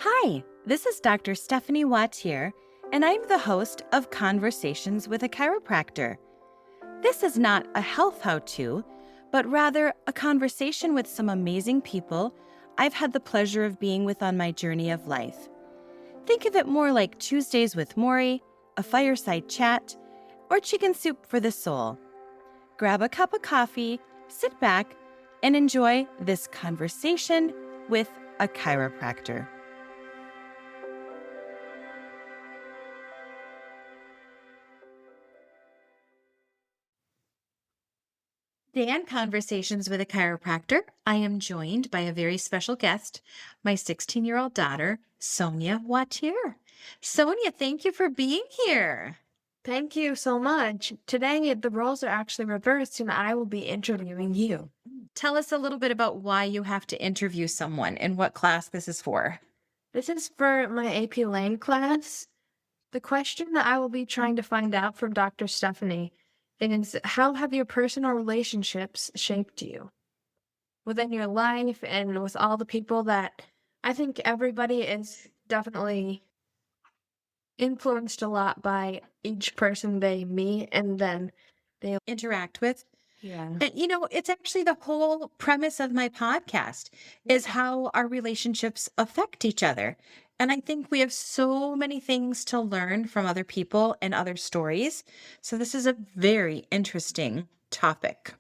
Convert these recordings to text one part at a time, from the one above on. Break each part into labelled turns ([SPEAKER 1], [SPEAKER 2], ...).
[SPEAKER 1] Hi, this is Dr. Stephanie Wautier, and I'm the host of Conversations with a Chiropractor. This is not a health how-to, but rather a conversation with some amazing people I've had the pleasure of being with on my journey of life. Think of it more like Tuesdays with Maury, a fireside chat, or chicken soup for the soul. Grab a cup of coffee, sit back, and enjoy this conversation with a chiropractor. Today on Conversations with a Chiropractor, I am joined by a very special guest, my 16-year-old daughter, Sonja Wautier. Sonja, thank you for being here.
[SPEAKER 2] Thank you so much. Today, the roles are actually reversed, and I will be interviewing you.
[SPEAKER 1] Tell us a little bit about why you have to interview someone and what class this is for.
[SPEAKER 2] This is for my AP Lang class. The question that I will be trying to find out from Dr. Stephanie is, how have your personal relationships shaped you within your life and with all the people that I think everybody is definitely influenced a lot by each person they meet and then they
[SPEAKER 1] Interact with.
[SPEAKER 2] yeah.
[SPEAKER 1] And it's actually the whole premise of my podcast is how our relationships affect each other. And I think we have so many things to learn from other people and other stories. So this is a very interesting topic.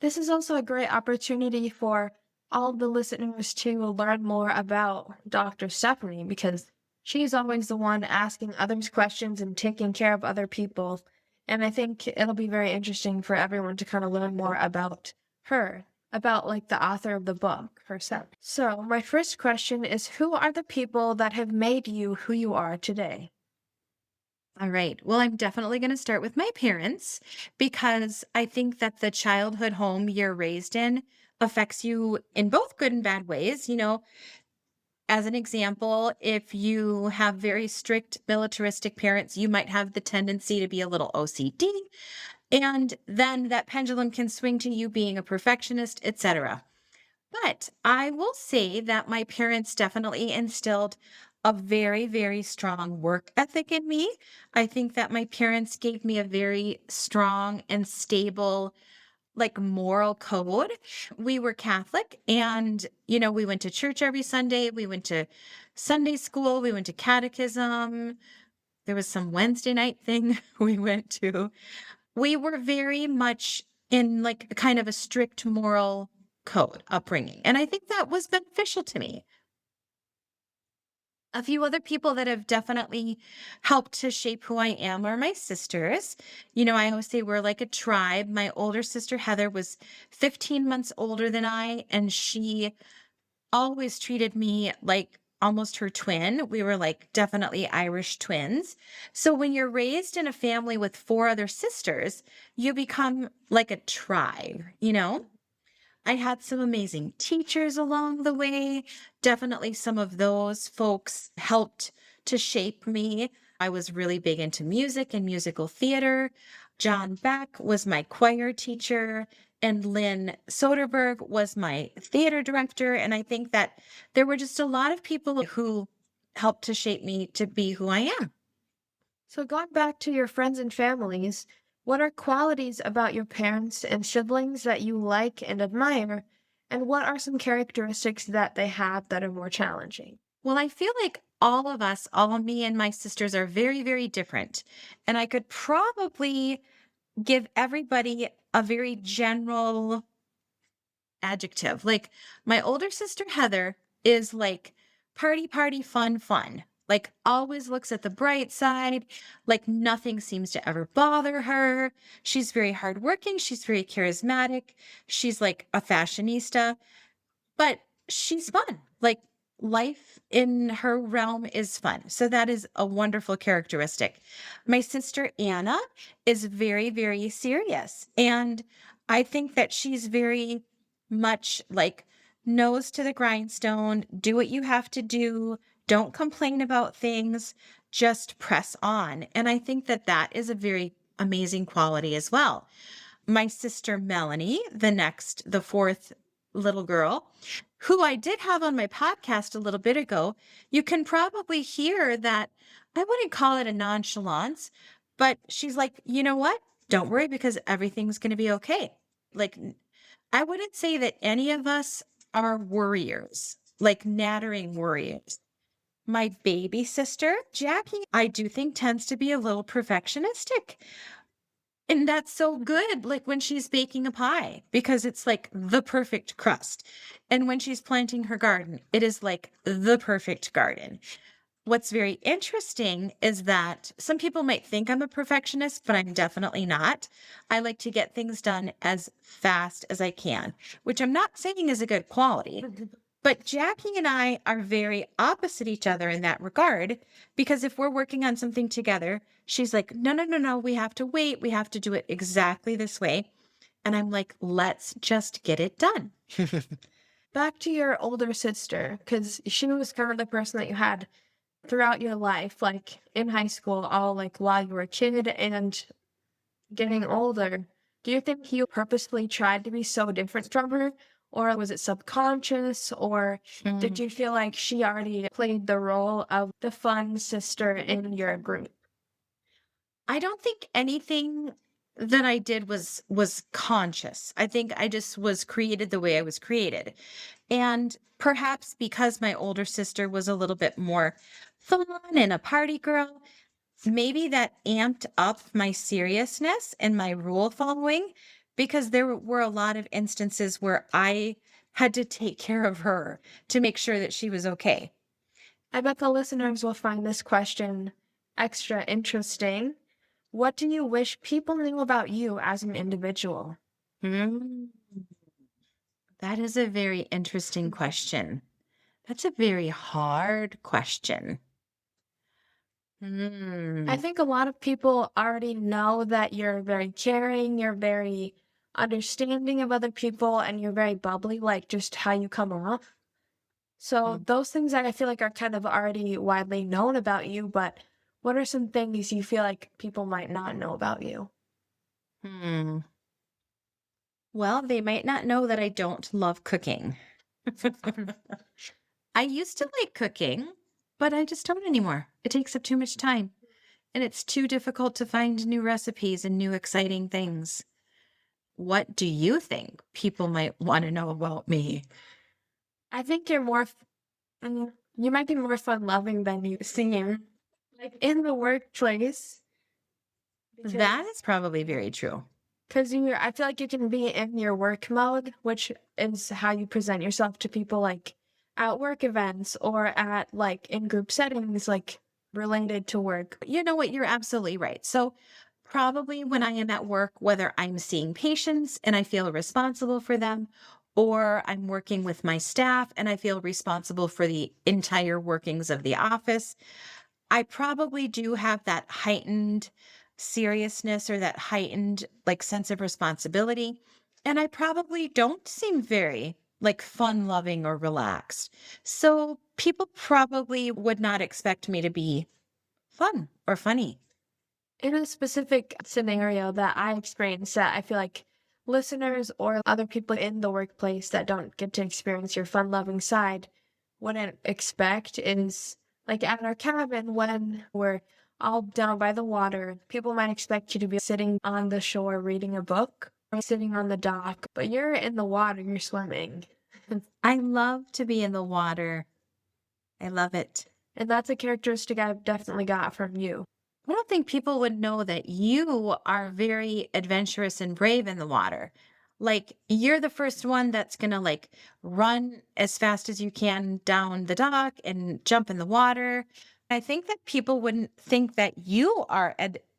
[SPEAKER 2] This is also a great opportunity for all the listeners to learn more about Dr. Stephanie because she's always the one asking others questions and taking care of other people. And I think it'll be very interesting for everyone to kind of learn more about her, about like the author of the book herself. So, my first question is, who are the people that have made you who you are today?
[SPEAKER 1] All right. Well, I'm definitely going to start with my parents because I think that the childhood home you're raised in affects you in both good and bad ways. As an example, if you have very strict militaristic parents, you might have the tendency to be a little OCD, and then that pendulum can swing to you being a perfectionist, etc. But I will say that my parents definitely instilled a very, very strong work ethic in me. I think that my parents gave me a very strong and stable, like, moral code. We were Catholic and, we went to church every Sunday. We went to Sunday school. We went to catechism. There was some Wednesday night thing we went to. We were very much in like kind of a strict moral code upbringing. And I think that was beneficial to me. A few other people that have definitely helped to shape who I am are my sisters. I always say we're like a tribe. My older sister, Heather, was 15 months older than I, and she always treated me like almost her twin. We were like definitely Irish twins. So when you're raised in a family with four other sisters, you become like a tribe. I had some amazing teachers along the way. Definitely some of those folks helped to shape me. I was really big into music and musical theater. John Beck was my choir teacher, and Lynn Soderberg was my theater director. And I think that there were just a lot of people who helped to shape me to be who I am.
[SPEAKER 2] So, going back to your friends and families, what are qualities about your parents and siblings that you like and admire? And what are some characteristics that they have that are more challenging?
[SPEAKER 1] Well, I feel like all of us, all of me and my sisters are very, very different. And I could probably give everybody a very general adjective. Like my older sister, Heather, is like party, party, fun, fun. Like always looks at the bright side, like nothing seems to ever bother her. She's very hardworking. She's very charismatic. She's like a fashionista, but she's fun. Like life in her realm is fun. So that is a wonderful characteristic. My sister Anna is very, very serious. And I think that she's very much like nose to the grindstone, do what you have to do, don't complain about things, just press on. And I think that that is a very amazing quality as well. My sister Melanie, the fourth little girl who I did have on my podcast a little bit ago, you can probably hear that I wouldn't call it a nonchalance, but she's like, you know what? Don't worry because everything's going to be okay. Like, I wouldn't say that any of us are worriers, like nattering worriers. My baby sister, Jackie, I do think tends to be a little perfectionistic. And that's so good, like, when she's baking a pie, because it's, like, the perfect crust. And when she's planting her garden, it is, like, the perfect garden. What's very interesting is that some people might think I'm a perfectionist, but I'm definitely not. I like to get things done as fast as I can, which I'm not saying is a good quality. But Jackie and I are very opposite each other in that regard because if we're working on something together, she's like, no, no, no, no, we have to wait. We have to do it exactly this way. And I'm like, let's just get it done.
[SPEAKER 2] Back to your older sister, because she was kind of the person that you had throughout your life, like in high school, all like while you were a kid and getting older. Do you think you purposely tried to be so different from her? Or was it subconscious? Or did
[SPEAKER 1] Mm.
[SPEAKER 2] you feel like she already played the role of the fun sister in your group?
[SPEAKER 1] I don't think anything that I did was conscious. I think I just was created the way I was created. And perhaps because my older sister was a little bit more fun and a party girl, maybe that amped up my seriousness and my rule following because there were a lot of instances where I had to take care of her to make sure that she was okay.
[SPEAKER 2] I bet the listeners will find this question extra interesting. What do you wish people knew about you as an individual?
[SPEAKER 1] Hmm, that is a very interesting question. That's a very hard question.
[SPEAKER 2] I
[SPEAKER 1] Hmm.
[SPEAKER 2] think a lot of people already know that you're very caring, you're very understanding of other people, and you're very bubbly, like just how you come off. So those things I feel like are kind of already widely known about you, but what are some things you feel like people might not know about you?
[SPEAKER 1] Hmm. Well, they might not know that I don't love cooking. I used to like cooking, but I just don't anymore. It takes up too much time, and it's too difficult to find new recipes and new exciting things. What do you think people might want to know about me?
[SPEAKER 2] I think you're more, you might be more fun loving than you seem. Like in the workplace,
[SPEAKER 1] That
[SPEAKER 2] because
[SPEAKER 1] is probably very true.
[SPEAKER 2] I feel like you can be in your work mode, which is how you present yourself to people like at work events or at like in group settings, like related to work.
[SPEAKER 1] You know what? You're absolutely right. So, probably when I am at work, whether I'm seeing patients and I feel responsible for them, or I'm working with my staff and I feel responsible for the entire workings of the office, I probably do have that heightened seriousness or that heightened like sense of responsibility. And I probably don't seem very like fun loving or relaxed. So people probably would not expect me to be fun or funny.
[SPEAKER 2] In a specific scenario that I experienced that I feel like listeners or other people in the workplace that don't get to experience your fun loving side wouldn't expect is like at our cabin when we're all down by the water, people might expect you to be sitting on the shore reading a book or sitting on the dock, but you're in the water, you're swimming.
[SPEAKER 1] I love to be in the water. I love it.
[SPEAKER 2] And that's a characteristic I've definitely got from you.
[SPEAKER 1] I don't think people would know that you are very adventurous and brave in the water. Like you're the first one that's going to like run as fast as you can down the dock and jump in the water. I think that people wouldn't think that you are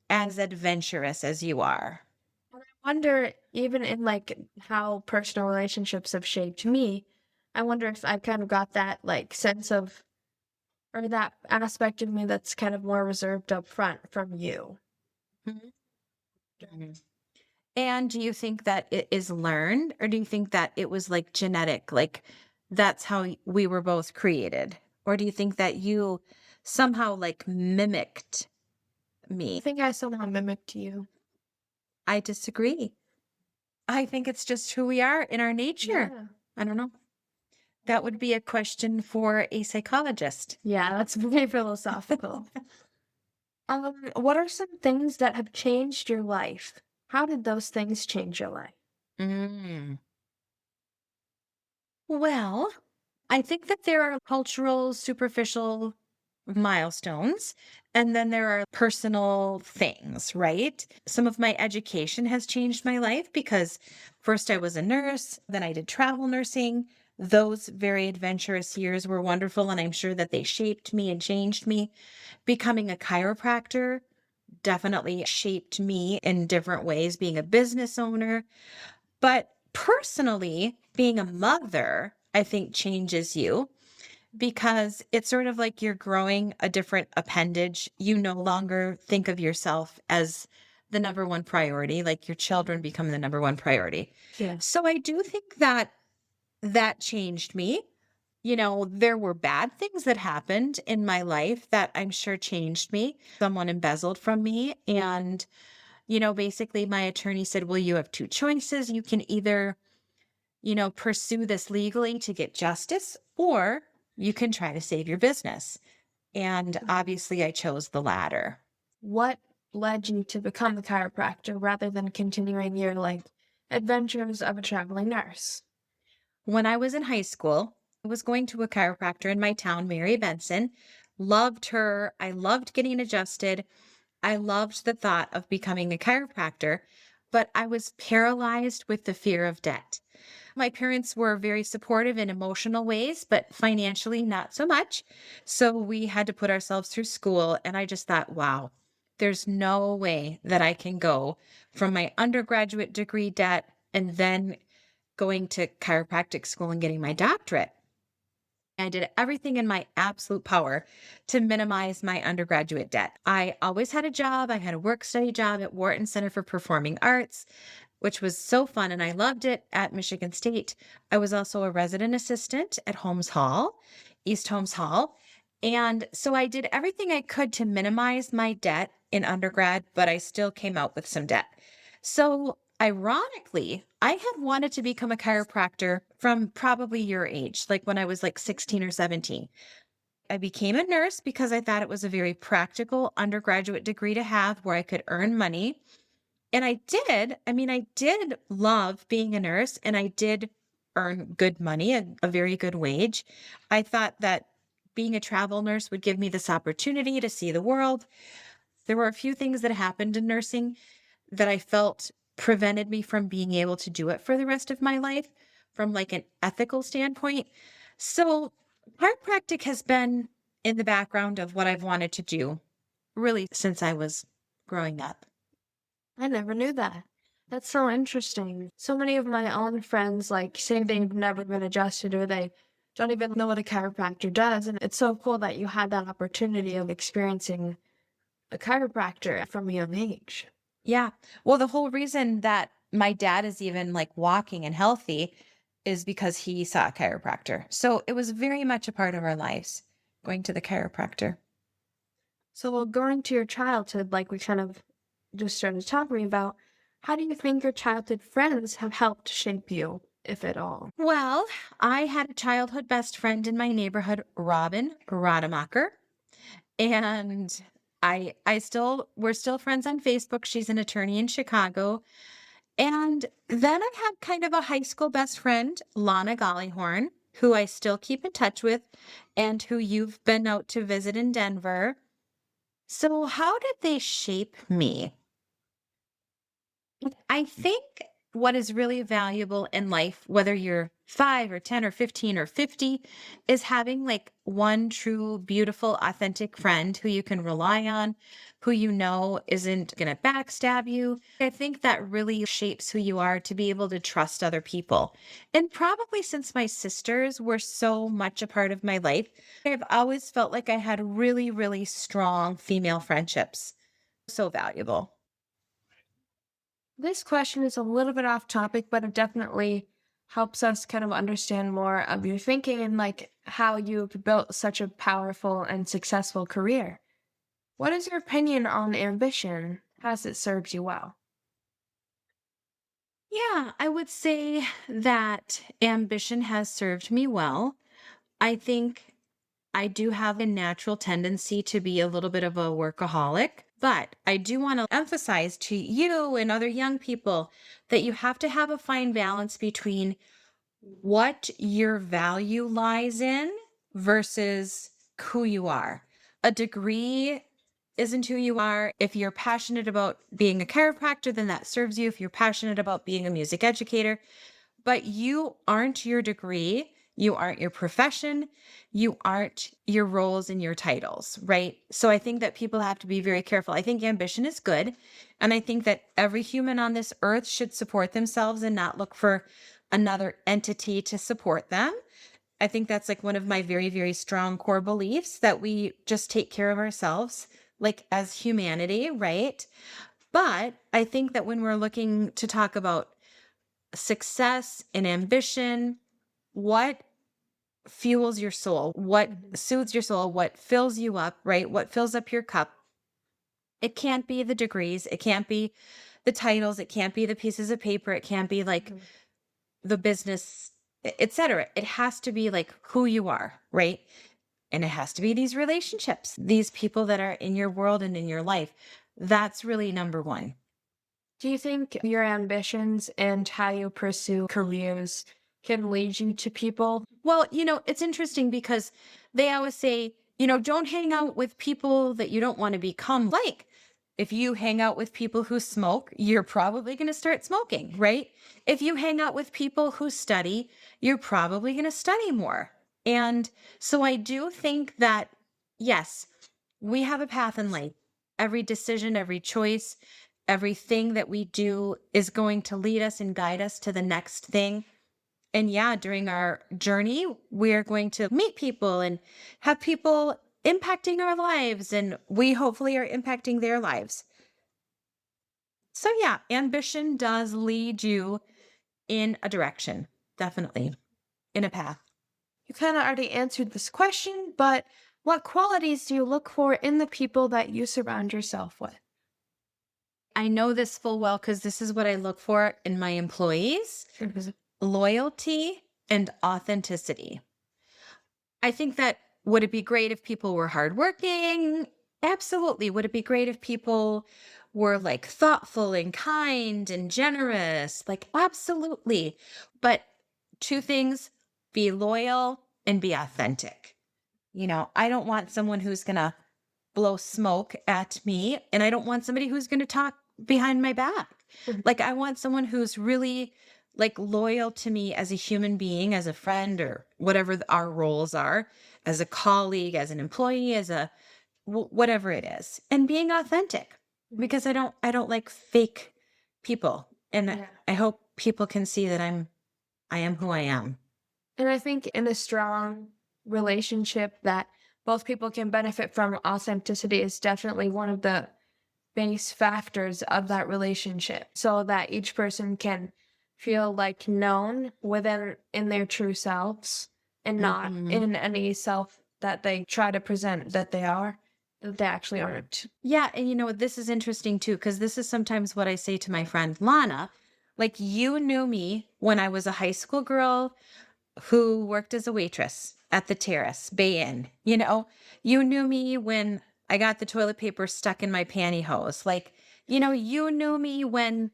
[SPEAKER 1] as adventurous as you are.
[SPEAKER 2] And I wonder, even in like how personal relationships have shaped me, I wonder if I've kind of got that like sense of, or that aspect of me that's kind of more reserved up front from you.
[SPEAKER 1] Mhm. Mhm. And do you think that it is learned or do you think that it was like genetic? Like that's how we were both created? Or do you think that you somehow like mimicked
[SPEAKER 2] I
[SPEAKER 1] me?
[SPEAKER 2] think I somehow mimicked you.
[SPEAKER 1] I disagree. I think it's just who we are in our nature.
[SPEAKER 2] Yeah.
[SPEAKER 1] I don't know. That would be a question for a psychologist.
[SPEAKER 2] Yeah, that's very philosophical. What are some things that have changed your life? How did those things change your life?
[SPEAKER 1] Mm. Well, I think that there are cultural, superficial milestones, and then there are personal things, right? Some of my education has changed my life because first I was a nurse, then I did travel nursing. Those very adventurous years were wonderful, and I'm sure that they shaped me and changed me. Becoming a chiropractor definitely shaped me in different ways, being a business owner. But personally, being a mother, I think changes you because it's sort of like you're growing a different appendage. You no longer think of yourself as the number one priority, like your children become the number one priority.
[SPEAKER 2] Yeah.
[SPEAKER 1] So I do think that that changed me. There were bad things that happened in my life that I'm sure changed me. Someone embezzled from me. And, basically my attorney said, well, you have two choices. You can either pursue this legally to get justice, or you can try to save your business. And obviously, I chose the latter.
[SPEAKER 2] What led you to become a chiropractor rather than continuing your adventures of a traveling nurse?
[SPEAKER 1] When I was in high school, I was going to a chiropractor in my town, Mary Benson. Loved her. I loved getting adjusted. I loved the thought of becoming a chiropractor, but I was paralyzed with the fear of debt. My parents were very supportive in emotional ways, but financially not so much. So we had to put ourselves through school. And I just thought, wow, there's no way that I can go from my undergraduate degree debt and then going to chiropractic school and getting my doctorate. I did everything in my absolute power to minimize my undergraduate debt. I always had a job. I had a work study job at Wharton Center for Performing Arts, which was so fun and I loved it at Michigan State. I was also a resident assistant at Holmes Hall, East Holmes Hall. And so I did everything I could to minimize my debt in undergrad, but I still came out with some debt. So ironically, I had wanted to become a chiropractor from probably your age, like when I was like 16 or 17. I became a nurse because I thought it was a very practical undergraduate degree to have where I could earn money. And I did. I mean, I did love being a nurse and I did earn good money, a very good wage. I thought that being a travel nurse would give me this opportunity to see the world. There were a few things that happened in nursing that I felt prevented me from being able to do it for the rest of my life from like an ethical standpoint. So, chiropractic has been in the background of what I've wanted to do really since I was growing up.
[SPEAKER 2] I never knew that. That's so interesting. So many of my own friends say they've never been adjusted or they don't even know what a chiropractor does. And it's so cool that you had that opportunity of experiencing a chiropractor from a young age.
[SPEAKER 1] Yeah. Well, the whole reason that my dad is even like walking and healthy is because he saw a chiropractor. So it was very much a part of our lives going to the chiropractor.
[SPEAKER 2] So, well, going to your childhood, like we kind of just started talking about, how do you think your childhood friends have helped shape you, if at all?
[SPEAKER 1] Well, I had a childhood best friend in my neighborhood, Robin Rademacher, and we're still friends on Facebook. She's an attorney in Chicago. And then I had kind of a high school best friend, Lana Gollyhorn, who I still keep in touch with and who you've been out to visit in Denver. So, how did they shape me? I think what is really valuable in life, whether you're 5 or 10 or 15 or 50, is having like one true, beautiful, authentic friend who you can rely on, who you know isn't going to backstab you. I think that really shapes who you are to be able to trust other people. And probably since my sisters were so much a part of my life, I've always felt like I had really, really strong female friendships. So valuable.
[SPEAKER 2] This question is a little bit off topic, but it definitely helps us kind of understand more of your thinking and how you've built such a powerful and successful career. What is your opinion on ambition? Has it served you well?
[SPEAKER 1] Yeah, I would say that ambition has served me well. I think I do have a natural tendency to be a little bit of a workaholic, but I do want to emphasize to you and other young people that you have to have a fine balance between what your value lies in versus who you are. A degree isn't who you are. If you're passionate about being a chiropractor, then that serves you. If you're passionate about being a music educator, but you aren't your degree, you aren't your profession, you aren't your roles and your titles, right? So I think that people have to be very careful. I think ambition is good. And I think that every human on this earth should support themselves and not look for another entity to support them. I think that's like one of my very, very strong core beliefs that we just take care of ourselves, like as humanity, right? But I think that when we're looking to talk about success and ambition, what fuels your soul, what
[SPEAKER 2] Mhm.
[SPEAKER 1] soothes your soul, what fills you up, right? What fills up your cup. It can't be the degrees, it can't be the titles, it can't be the pieces of paper, it can't be like
[SPEAKER 2] Mhm.
[SPEAKER 1] the business, etc. It has to be like who you are, right? And it has to be these relationships, these people that are in your world and in your life. That's really number one.
[SPEAKER 2] Do you think your ambitions and how you pursue careers can lead you to people?
[SPEAKER 1] Well, it's interesting because they always say, don't hang out with people that you don't want to become like. If you hang out with people who smoke, you're probably going to start smoking, right? If you hang out with people who study, you're probably going to study more. And so I do think that, yes, we have a path in life. Every decision, every choice, everything that we do is going to lead us and guide us to the next thing. And yeah, during our journey, we're going to meet people and have people impacting our lives, and we hopefully are impacting their lives. So, yeah, ambition does lead you in a direction, definitely in a path.
[SPEAKER 2] You kind of already answered this question, but what qualities do you look for in the people that you surround yourself with?
[SPEAKER 1] I know this full well because this is what I look for in my employees:
[SPEAKER 2] Mhm.
[SPEAKER 1] loyalty and authenticity. I think that would it be great if people were hardworking? Absolutely. Would it be great if people were like thoughtful and kind and generous? Like, absolutely. But two things: be loyal and be authentic. I don't want someone who's going to blow smoke at me, and I don't want somebody who's going to talk behind my back.
[SPEAKER 2] Mhm.
[SPEAKER 1] Like, I want someone who's really like loyal to me as a human being, as a friend, or whatever our roles are, as a colleague, as an employee, as a whatever it is, and being authentic, because I don't like fake people, and
[SPEAKER 2] Yeah.
[SPEAKER 1] I hope people can see that I am who I am.
[SPEAKER 2] And I think in a strong relationship that both people can benefit from, authenticity is definitely one of the base factors of that relationship so that each person can feel like known within in their true selves and not
[SPEAKER 1] Mhm.
[SPEAKER 2] in any self that they try to present that they actually aren't.
[SPEAKER 1] Yeah, and this is interesting too, because this is sometimes what I say to my friend Lana. Like, you knew me when I was a high school girl who worked as a waitress at the Terrace Bay Inn. You knew me when I got the toilet paper stuck in my pantyhose. Like, you knew me when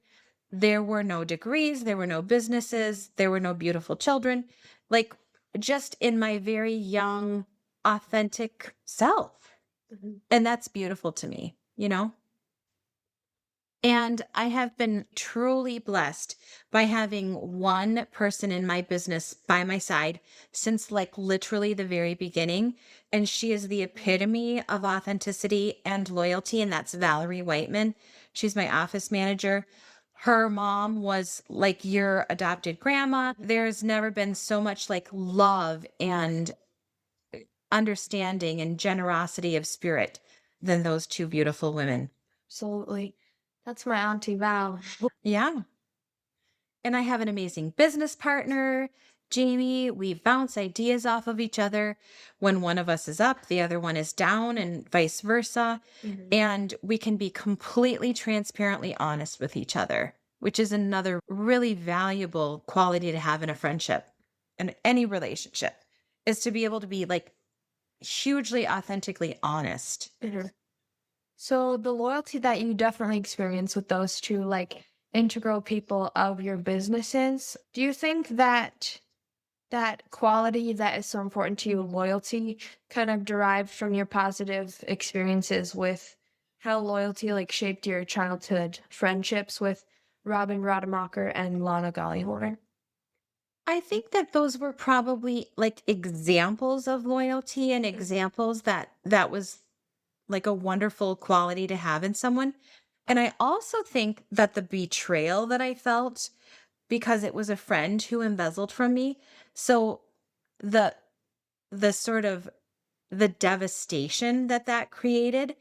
[SPEAKER 1] there were no degrees, there were no businesses, there were no beautiful children. Like, just in my very young, authentic self.
[SPEAKER 2] Mhm.
[SPEAKER 1] And that's beautiful to me. And I have been truly blessed by having one person in my business by my side since like literally the very beginning. And she is the epitome of authenticity and loyalty. And that's Valerie Whiteman. She's my office manager. Her mom was like your adopted grandma. There's never been so much like love and understanding and generosity of spirit than those two beautiful women.
[SPEAKER 2] Absolutely. That's my auntie Val.
[SPEAKER 1] Yeah. And I have an amazing business partner, Jamie. We bounce ideas off of each other. When one of us is up, the other one is down, and vice versa.
[SPEAKER 2] Mhm.
[SPEAKER 1] And we can be completely transparently honest with each other. which is another really valuable quality to have in a friendship and any relationship, is to be able to be like hugely authentically honest.
[SPEAKER 2] Mhm. So the loyalty that you definitely experience with those two like integral people of your businesses, do you think that that quality that is so important to you, loyalty, kind of derived from your positive experiences with how loyalty like shaped your childhood friendships with Robin Rademacher and Lana Gollyhorn?
[SPEAKER 1] I think that those were probably like examples of loyalty and examples that was like a wonderful quality to have in someone. And I also think that the betrayal that I felt because it was a friend who embezzled from me. So the the sort of the devastation that that created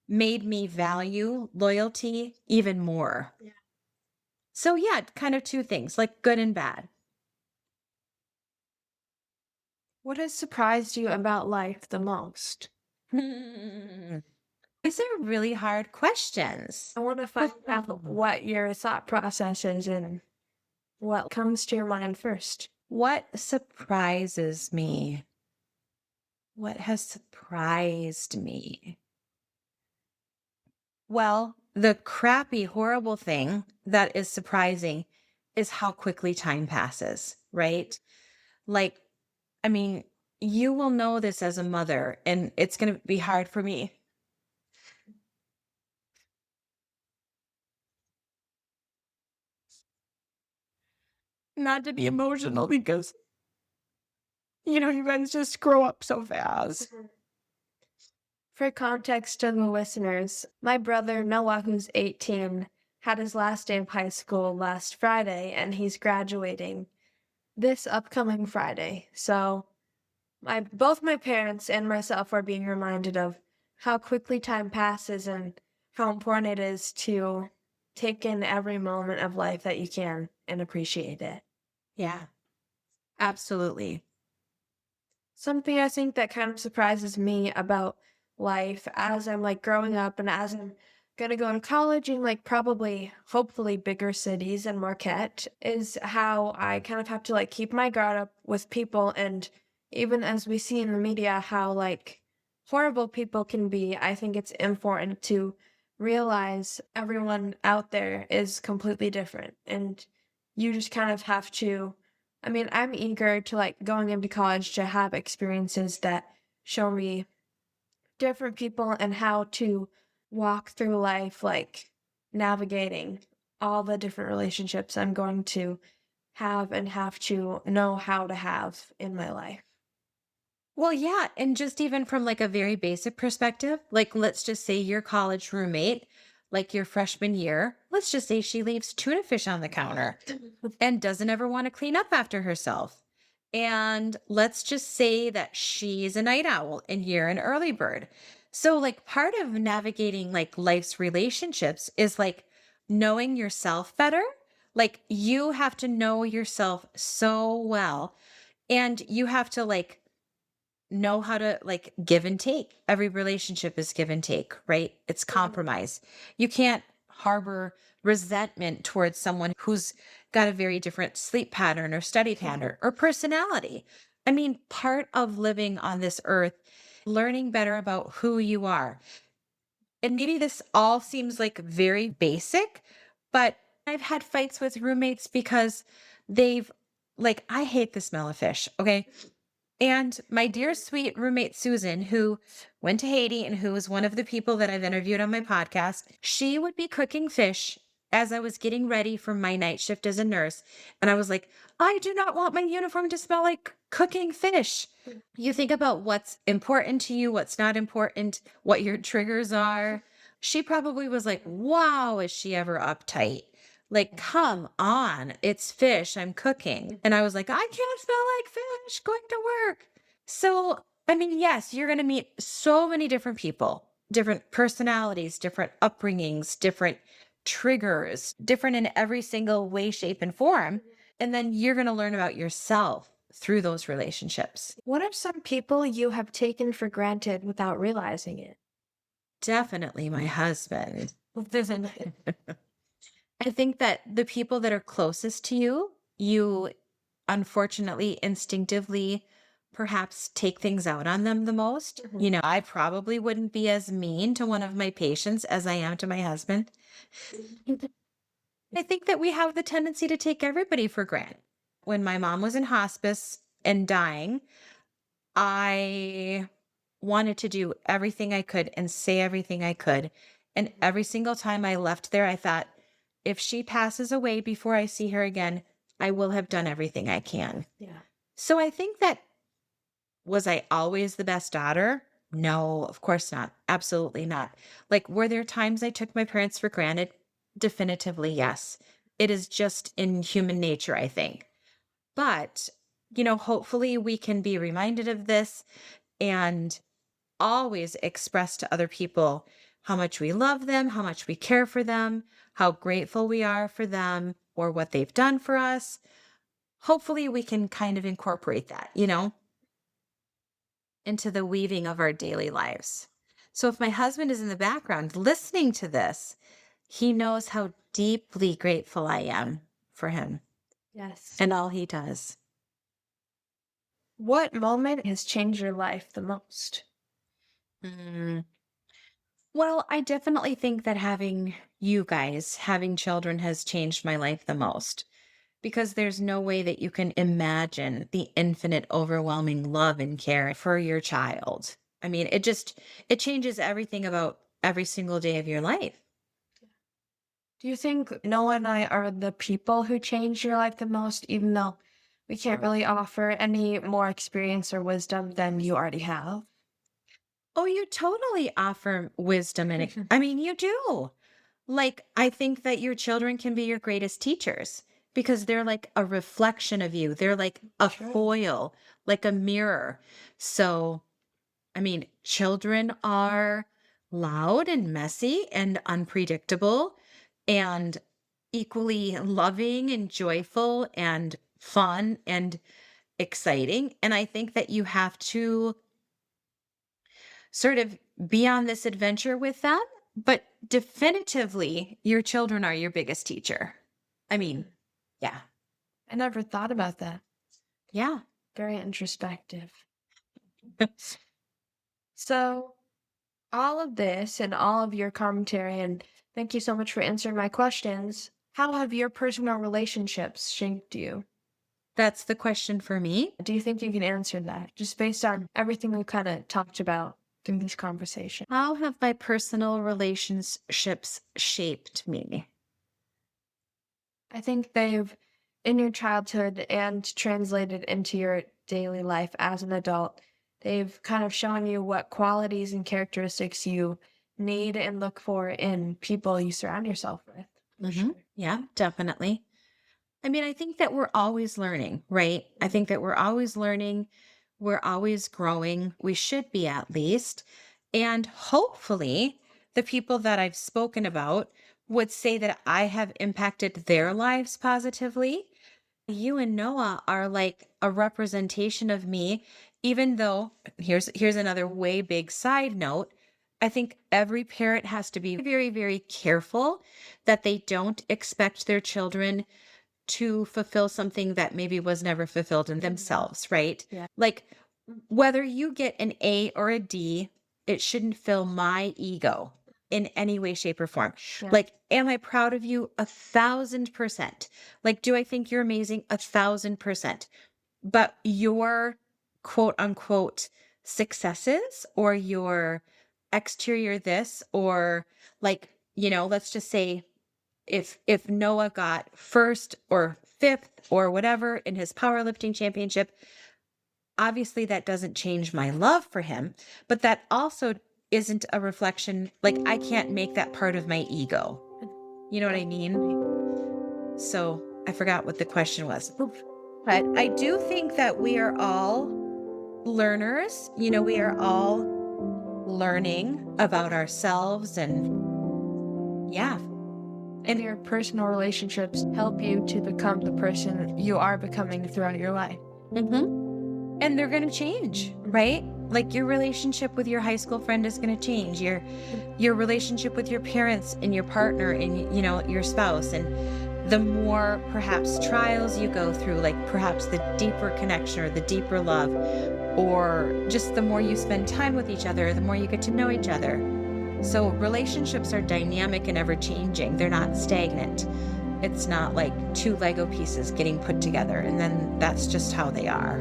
[SPEAKER 1] made me value loyalty even more.
[SPEAKER 2] Yeah.
[SPEAKER 1] So yeah, kind of two things, like good and bad.
[SPEAKER 2] What has surprised you about life the most?
[SPEAKER 1] Hmm. These are really hard questions.
[SPEAKER 2] I want to find out what your thought process is and what comes to your mind first.
[SPEAKER 1] What surprises me? What has surprised me? Well, the crappy, horrible thing that is surprising is how quickly time passes, right? Like, I mean, you will know this as a mother, and it's going to be hard for me not to be emotional because, you guys just grow up so fast.
[SPEAKER 2] For context to the listeners, my brother Noah, who's 18, had his last day of high school last Friday, and he's graduating this upcoming Friday. So my both my parents and myself are being reminded of how quickly time passes and how important it is to take in every moment of life that you can and appreciate it.
[SPEAKER 1] Yeah, absolutely.
[SPEAKER 2] Something I think that kind of surprises me about life as I'm like growing up and as I'm gonna go to college in like probably hopefully bigger cities and Marquette is how I kind of have to like keep my guard up with people, and even as we see in the media how like horrible people can be, I think it's important to realize everyone out there is completely different, and you just kind of have to, I mean, I'm eager to like going into college to have experiences that show me different people and how to walk through life, like navigating all the different relationships I'm going to have and have to know how to have in my life.
[SPEAKER 1] Well, yeah, and just even from like a very basic perspective, like let's just say your college roommate, like your freshman year, let's just say she leaves tuna fish on the counter and doesn't ever want to clean up after herself. And let's just say that she's a night owl and you're an early bird. So, like, part of navigating like life's relationships is like knowing yourself better. Like, you have to know yourself so well, and you have to like know how to like give and take. Every relationship is give and take, right? It's compromise. You can't harbor resentment towards someone who's got a very different sleep pattern or study pattern or personality. I mean, part of living on this earth, learning better about who you are. And maybe this all seems like very basic, but I've had fights with roommates because they've like, I hate the smell of fish. Okay. And my dear sweet roommate Susan, who went to Haiti and who was one of the people that I've interviewed on my podcast, she would be cooking fish as I was getting ready for my night shift as a nurse. And I was like, I do not want my uniform to smell like cooking fish. You think about what's important to you, what's not important, what your triggers are. She probably was like, wow, is she ever uptight? Like, come on, it's fish. I'm cooking. And I was like, I can't smell like fish going to work. So, I mean, yes, you're going to meet so many different people, different personalities, different upbringings, different triggers, different in every single way, shape, and form. And then you're going to learn about yourself through those relationships.
[SPEAKER 2] What are some people you have taken for granted without realizing it?
[SPEAKER 1] Definitely my husband. I think that the people that are closest to you, you unfortunately instinctively perhaps take things out on them the most.
[SPEAKER 2] Mhm.
[SPEAKER 1] I probably wouldn't be as mean to one of my patients as I am to my husband. I think that we have the tendency to take everybody for granted. When my mom was in hospice and dying, I wanted to do everything I could and say everything I could. And every single time I left there, I thought, if she passes away before I see her again, I will have done everything I can.
[SPEAKER 2] Yeah.
[SPEAKER 1] So I think that, was I always the best daughter? No, of course not. Absolutely not. Like, were there times I took my parents for granted? Definitively, yes. It is just in human nature, I think. But, hopefully we can be reminded of this and always express to other people how much we love them, how much we care for them, how grateful we are for them or what they've done for us. Hopefully we can kind of incorporate that, into the weaving of our daily lives. So if my husband is in the background listening to this, he knows how deeply grateful I am for him
[SPEAKER 2] Yes.
[SPEAKER 1] and all he does.
[SPEAKER 2] What moment has changed your life the most?
[SPEAKER 1] Mm. Well, I definitely think that having children has changed my life the most because there's no way that you can imagine the infinite, overwhelming love and care for your child. I mean, it changes everything about every single day of your life.
[SPEAKER 2] Do you think Noah and I are the people who changed your life the most, even though we can't really offer any more experience or wisdom than you already have?
[SPEAKER 1] Oh, you totally offer wisdom I mean, you do. Like, I think that your children can be your greatest teachers because they're like a reflection of you. They're like a
[SPEAKER 2] True.
[SPEAKER 1] foil, like a mirror. So, I mean, children are loud and messy and unpredictable and equally loving and joyful and fun and exciting. And I think that you have to sort of be on this adventure with them, but definitively your children are your biggest teacher. I mean, yeah.
[SPEAKER 2] I never thought about that.
[SPEAKER 1] Yeah.
[SPEAKER 2] Very introspective. So, all of this and all of your commentary, and thank you so much for answering my questions. How have your personal relationships shaped you?
[SPEAKER 1] That's the question for me.
[SPEAKER 2] Do you think you can answer that just based on everything we kind of talked about through this conversation?
[SPEAKER 1] How have my personal relationships shaped me?
[SPEAKER 2] I think they've, in your childhood and translated into your daily life as an adult, they've kind of shown you what qualities and characteristics you need and look for in people you surround yourself with. For
[SPEAKER 1] Hmm.
[SPEAKER 2] sure.
[SPEAKER 1] Yeah, definitely. I mean, I think that we're always learning, right? I think that we're always learning. We're always growing. We should be at least. And hopefully, the people that I've spoken about would say that I have impacted their lives positively. You and Noah are like a representation of me, even though here's another way big side note. I think every parent has to be very, very careful that they don't expect their children to fulfill something that maybe was never fulfilled in themselves, right?
[SPEAKER 2] Yeah.
[SPEAKER 1] Like, whether you get an A or a D, it shouldn't fill my ego in any way, shape, or form.
[SPEAKER 2] Yeah.
[SPEAKER 1] Like, am I proud of you? 1,000%. Like, do I think you're amazing? 1,000%. But your quote unquote successes or your exterior this, or like, let's just say if Noah got first or fifth or whatever in his powerlifting championship, obviously that doesn't change my love for him, but that also isn't a reflection. Like, I can't make that part of my ego. You know what I mean? So I forgot what the question was. But I do think that we are all learners. We are all learning about ourselves and yeah.
[SPEAKER 2] And your personal relationships help you to become the person you are becoming throughout your life.
[SPEAKER 1] Mhm. And they're going to change, right? Like your relationship with your high school friend is going to change. Your relationship with your parents and your partner and your spouse, and the more perhaps trials you go through, like perhaps the deeper connection or the deeper love, or just the more you spend time with each other, the more you get to know each other. So relationships are dynamic and ever changing. They're not stagnant. It's not like two Lego pieces getting put together and then that's just how they are.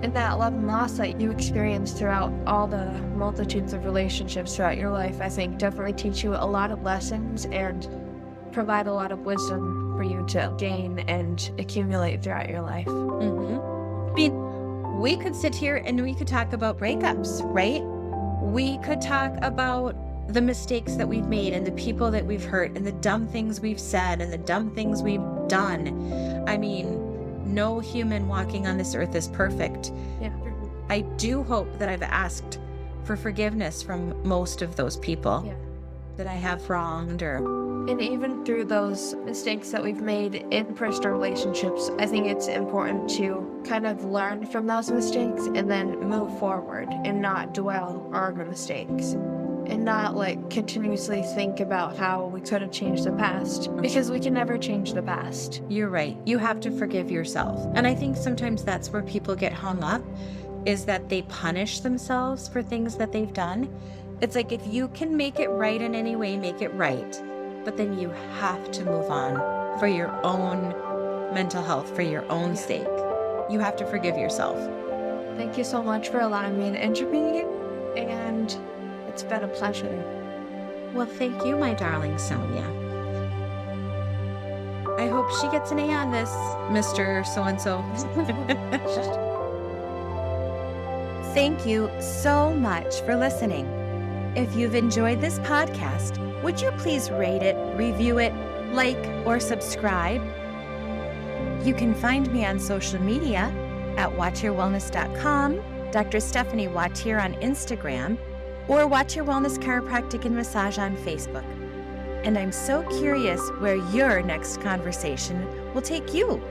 [SPEAKER 2] And that love and loss that you experience throughout all the multitudes of relationships throughout your life, I think definitely teach you a lot of lessons and provide a lot of wisdom for you to gain and accumulate throughout your life.
[SPEAKER 1] I mean, we could sit here and we could talk about breakups, right? We could talk about the mistakes that we've made and the people that we've hurt and the dumb things we've said and the dumb things we've done. I mean, no human walking on this earth is perfect.
[SPEAKER 2] Yeah.
[SPEAKER 1] I do hope that I've asked for forgiveness from most of those people that I have wronged
[SPEAKER 2] And even through those mistakes that we've made in personal relationships, I think it's important to kind of learn from those mistakes and then move forward and not dwell on the mistakes and not like continuously think about how we could have changed the past because we can never change the past.
[SPEAKER 1] You're right. You have to forgive yourself. And I think sometimes that's where people get hung up, is that they punish themselves for things that they've done. It's like if you can make it right in any way, make it right. But then you have to move on for your own mental health, for your own sake. You have to forgive yourself.
[SPEAKER 2] Thank you so much for allowing me to interview you, and it's been a pleasure.
[SPEAKER 1] Well, thank you, my darling Sonja. I hope she gets an A on this, Mr. So-and-so. Thank you so much for listening. If you've enjoyed this podcast, would you please rate it, review it, like, or subscribe? You can find me on social media at wautierwellness.com, Dr. Stephanie Wautier on Instagram, or Wautier Wellness Chiropractic and Massage on Facebook. And I'm so curious where your next conversation will take you.